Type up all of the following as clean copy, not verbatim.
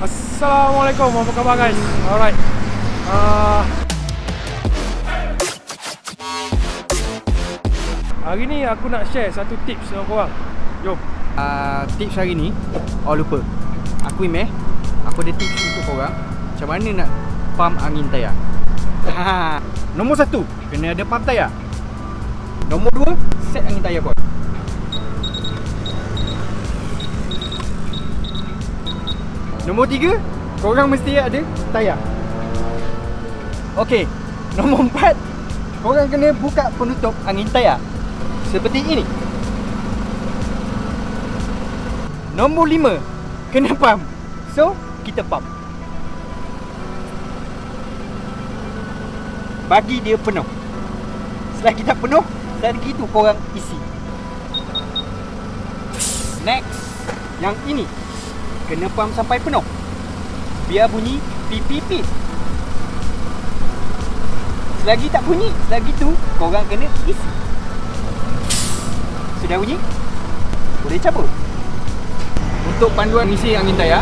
Assalamualaikum, apa khabar guys? Alright. Hari ni aku nak share satu tips dengan korang. Jom. Tips hari ni, lupa. Aku aku ada tips untuk korang macam mana nak pump angin tayar. Nombor 1, kena ada pump tayar. Nombor 2, set angin tayar korang. Nombor 3, korang mesti ada tayar. Okey, nombor 4, korang kena buka penutup angin tayar seperti ini. Nombor 5, kena pump. So, kita pump. Bagi dia penuh. Selagi tak penuh, selagi tu korang isi. Next, yang ini kena pump sampai penuh. Biar bunyi pip-pip-pip. Selagi tak bunyi, selagi tu korang kena isi. Sudah bunyi? Boleh cabut. Untuk panduan isi angin tayar,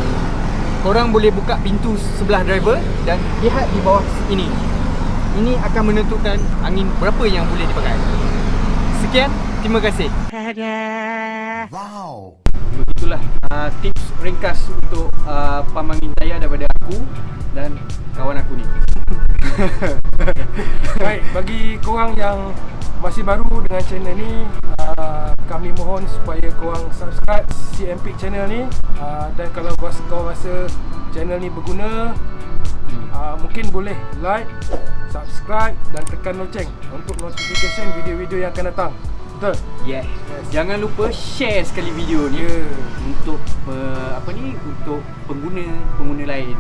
korang boleh buka pintu sebelah driver dan lihat di bawah ini. Ini akan menentukan angin berapa yang boleh dipakai. Sekian, terima kasih. Wow. Begitulah tips ringkas untuk pump angin tayar daripada aku dan kawan aku ni. Baik, bagi korang yang masih baru dengan channel ni, kami mohon supaya korang subscribe CMP channel ni, dan kalau korang rasa channel ni berguna, mungkin boleh like, subscribe dan tekan loceng untuk notification video-video yang akan datang. Betul? Yes. Jangan lupa share sekali video ni untuk untuk pengguna lain.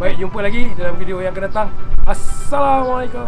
Baik, jumpa lagi dalam video yang akan datang. Assalamualaikum.